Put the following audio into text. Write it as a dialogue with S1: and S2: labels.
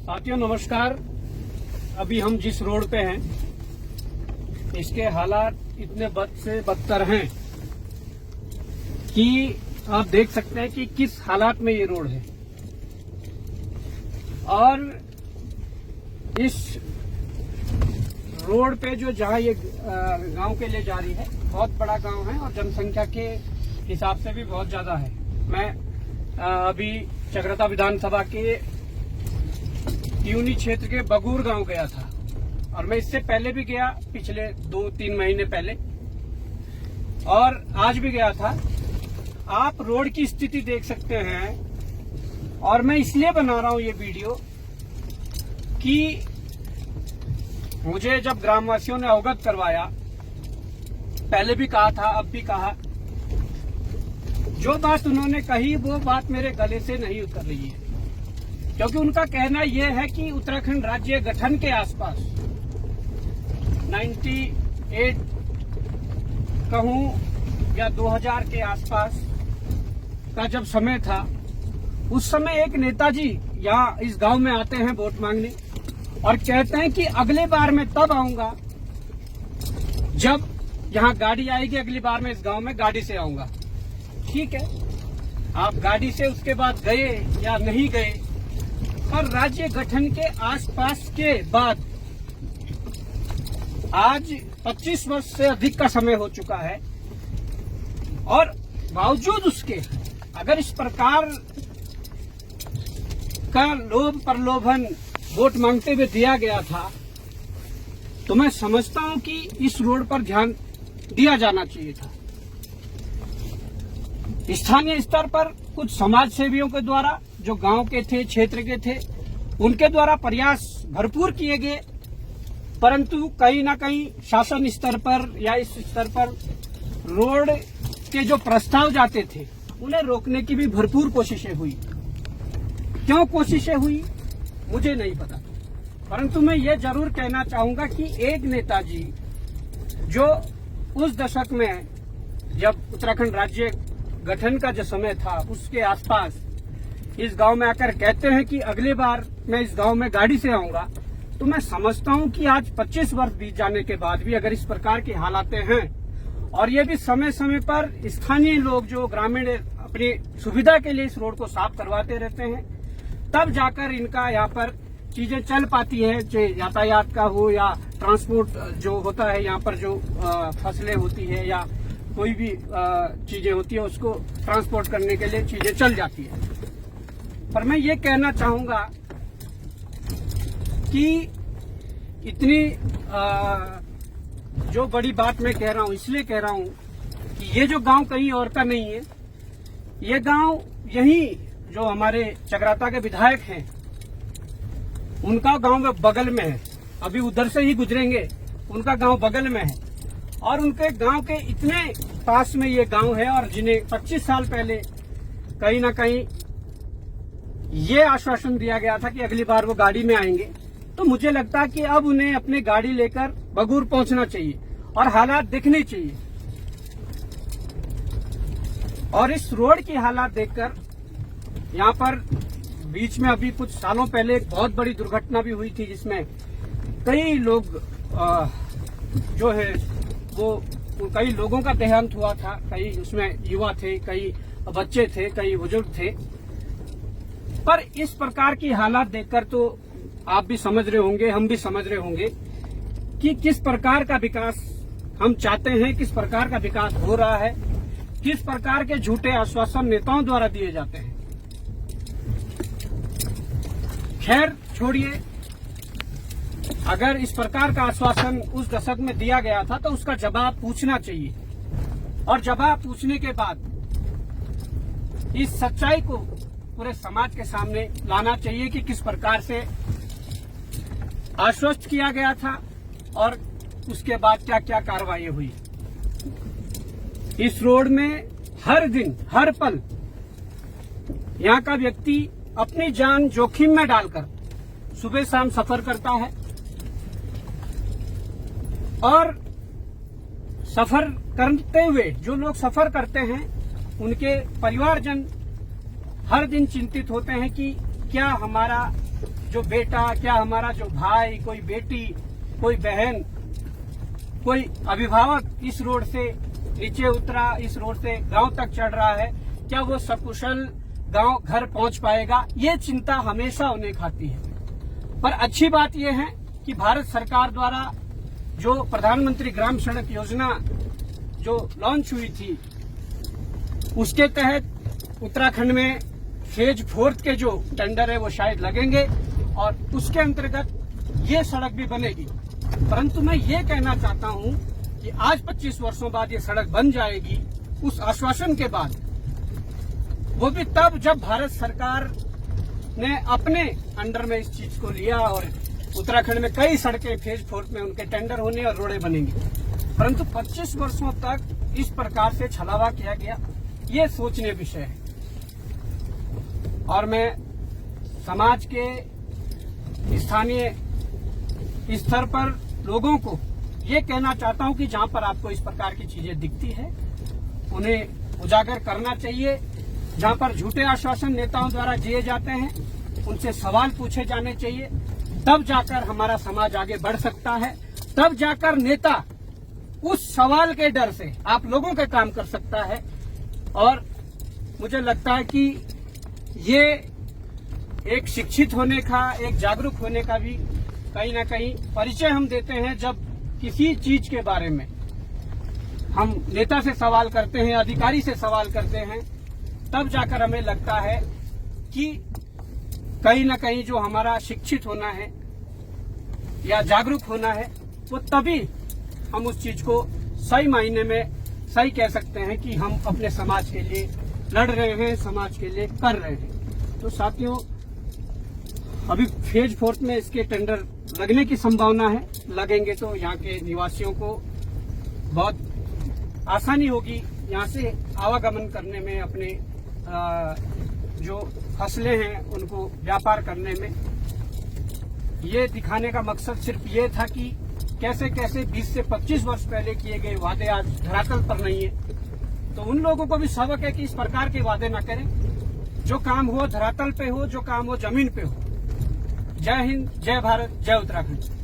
S1: साथियों नमस्कार। अभी हम जिस रोड पे हैं इसके हालात इतने बद से बदतर हैं कि आप देख सकते हैं कि किस हालात में ये रोड है। और इस रोड पे जो जहाँ ये गांव के लिए जा रही है, बहुत बड़ा गांव है और जनसंख्या के हिसाब से भी बहुत ज्यादा है। मैं अभी चकराता विधानसभा के त्यूनी क्षेत्र के बगूर गांव गया था और मैं इससे पहले भी गया, पिछले 2-3 महीने पहले, और आज भी गया था। आप रोड की स्थिति देख सकते हैं। और मैं इसलिए बना रहा हूं ये वीडियो कि मुझे जब ग्रामवासियों ने अवगत करवाया, पहले भी कहा था अब भी कहा, जो बात उन्होंने कही वो बात मेरे गले से नहीं उतर रही है। क्योंकि उनका कहना यह है कि उत्तराखंड राज्य गठन के आसपास 98 कहूं या 2000 के आसपास का जब समय था, उस समय एक नेताजी यहाँ इस गांव में आते हैं वोट मांगने और कहते हैं कि अगले बार मैं तब आऊंगा जब यहाँ गाड़ी आएगी, अगली बार मैं इस गांव में गाड़ी से आऊंगा। ठीक है, आप गाड़ी से उसके बाद गए या नहीं गए, और राज्य गठन के आसपास के बाद आज 25 वर्ष से अधिक का समय हो चुका है और बावजूद उसके अगर इस प्रकार का लोभ प्रलोभन वोट मांगते हुए दिया गया था, तो मैं समझता हूं कि इस रोड पर ध्यान दिया जाना चाहिए था। स्थानीय स्तर पर कुछ समाज सेवियों के द्वारा, जो गांव के थे, क्षेत्र के थे, उनके द्वारा प्रयास भरपूर किए गए, परंतु कहीं ना कहीं शासन स्तर पर या इस स्तर पर रोड के जो प्रस्ताव जाते थे उन्हें रोकने की भी भरपूर कोशिशें हुई। क्यों कोशिशें हुई मुझे नहीं पता, परंतु मैं ये जरूर कहना चाहूंगा कि एक नेताजी जो उस दशक में जब उत्तराखंड राज्य गठन का जो समय था उसके आसपास इस गांव में आकर कहते हैं कि अगली बार मैं इस गांव में गाड़ी से आऊंगा, तो मैं समझता हूं कि आज 25 वर्ष बीत जाने के बाद भी अगर इस प्रकार की हालातें हैं और ये भी समय समय पर स्थानीय लोग जो ग्रामीण अपनी सुविधा के लिए इस रोड को साफ करवाते रहते हैं, तब जाकर इनका यहाँ पर चीजें चल पाती है, चाहे यातायात का हो या ट्रांसपोर्ट जो होता है, यहाँ पर जो फसलें होती है या कोई भी चीजें होती है उसको ट्रांसपोर्ट करने के लिए चीजें चल जाती है। पर मैं ये कहना चाहूंगा कि इतनी जो बड़ी बात मैं कह रहा हूं, इसलिए कह रहा हूं कि ये जो गांव कहीं और का नहीं है, ये गांव यही जो हमारे चकराता के विधायक हैं उनका गांव में बगल में है। अभी उधर से ही गुजरेंगे, उनका गांव बगल में है और उनके गांव के इतने पास में ये गांव है। और जिन्हें 25 साल पहले कहीं ना कहीं ये आश्वासन दिया गया था कि अगली बार वो गाड़ी में आएंगे, तो मुझे लगता है कि अब उन्हें अपनी गाड़ी लेकर बगूर पहुंचना चाहिए और हालात देखने चाहिए। और इस रोड की हालात देखकर, यहाँ पर बीच में अभी कुछ सालों पहले एक बहुत बड़ी दुर्घटना भी हुई थी जिसमें कई लोग जो है वो कई लोगों का देहांत हुआ था। कई उसमें युवा थे, कई बच्चे थे, कई बुजुर्ग थे। पर इस प्रकार की हालात देखकर तो आप भी समझ रहे होंगे, हम भी समझ रहे होंगे कि किस प्रकार का विकास हम चाहते हैं, किस प्रकार का विकास हो रहा है, किस प्रकार के झूठे आश्वासन नेताओं द्वारा दिए जाते हैं। खैर छोड़िए, अगर इस प्रकार का आश्वासन उस दशक में दिया गया था तो उसका जवाब पूछना चाहिए और जवाब पूछने के बाद इस सच्चाई को पूरे समाज के सामने लाना चाहिए कि किस प्रकार से आश्वस्त किया गया था और उसके बाद क्या क्या कार्रवाई हुई। इस रोड में हर दिन हर पल यहाँ का व्यक्ति अपनी जान जोखिम में डालकर सुबह शाम सफर करता है और सफर करते हुए जो लोग सफर करते हैं उनके परिवारजन हर दिन चिंतित होते हैं कि क्या हमारा जो बेटा, क्या हमारा जो भाई, कोई बेटी, कोई बहन, कोई अभिभावक इस रोड से नीचे उतरा, इस रोड से गांव तक चढ़ रहा है, क्या वो सकुशल गांव घर पहुंच पाएगा? ये चिंता हमेशा उन्हें खाती है। पर अच्छी बात यह है कि भारत सरकार द्वारा जो प्रधानमंत्री ग्राम सड़क योजना जो लॉन्च हुई थी, उसके तहत उत्तराखंड में फेज 4 के जो टेंडर है वो शायद लगेंगे और उसके अंतर्गत ये सड़क भी बनेगी। परंतु मैं ये कहना चाहता हूं कि आज 25 वर्षों बाद ये सड़क बन जाएगी, उस आश्वासन के बाद, वो भी तब जब भारत सरकार ने अपने अंडर में इस चीज को लिया और उत्तराखंड में कई सड़कें फेज 4 में उनके टेंडर होने और रोडें बनेंगी। परंतु 25 वर्षों तक इस प्रकार से छलावा किया गया, ये सोचनीय विषय है। और मैं समाज के स्थानीय स्तर पर लोगों को ये कहना चाहता हूं कि जहां पर आपको इस प्रकार की चीजें दिखती है, उन्हें उजागर करना चाहिए। जहां पर झूठे आश्वासन नेताओं द्वारा दिए जाते हैं, उनसे सवाल पूछे जाने चाहिए। तब जाकर हमारा समाज आगे बढ़ सकता है, तब जाकर नेता उस सवाल के डर से आप लोगों के काम कर सकता है। और मुझे लगता है कि ये एक शिक्षित होने का, एक जागरूक होने का भी कहीं ना कहीं परिचय हम देते हैं। जब किसी चीज के बारे में हम नेता से सवाल करते हैं, अधिकारी से सवाल करते हैं, तब जाकर हमें लगता है कि कहीं ना कहीं जो हमारा शिक्षित होना है या जागरूक होना है, वो तभी हम उस चीज को सही मायने में सही कह सकते हैं कि हम अपने समाज के लिए लड़ रहे हैं, समाज के लिए कर रहे हैं। तो साथियों, अभी फेज 4 में इसके टेंडर लगने की संभावना है। लगेंगे तो यहाँ के निवासियों को बहुत आसानी होगी यहाँ से आवागमन करने में, अपने जो फसलें हैं उनको व्यापार करने में। ये दिखाने का मकसद सिर्फ ये था कि कैसे कैसे 20 से 25 वर्ष पहले किए गए वादे आज धरातल पर नहीं है। तो उन लोगों को भी सबक है कि इस प्रकार के वादे न करें। जो काम हो धरातल पे हो, जो काम हो जमीन पे हो। जय हिंद, जय भारत, जय उत्तराखंड।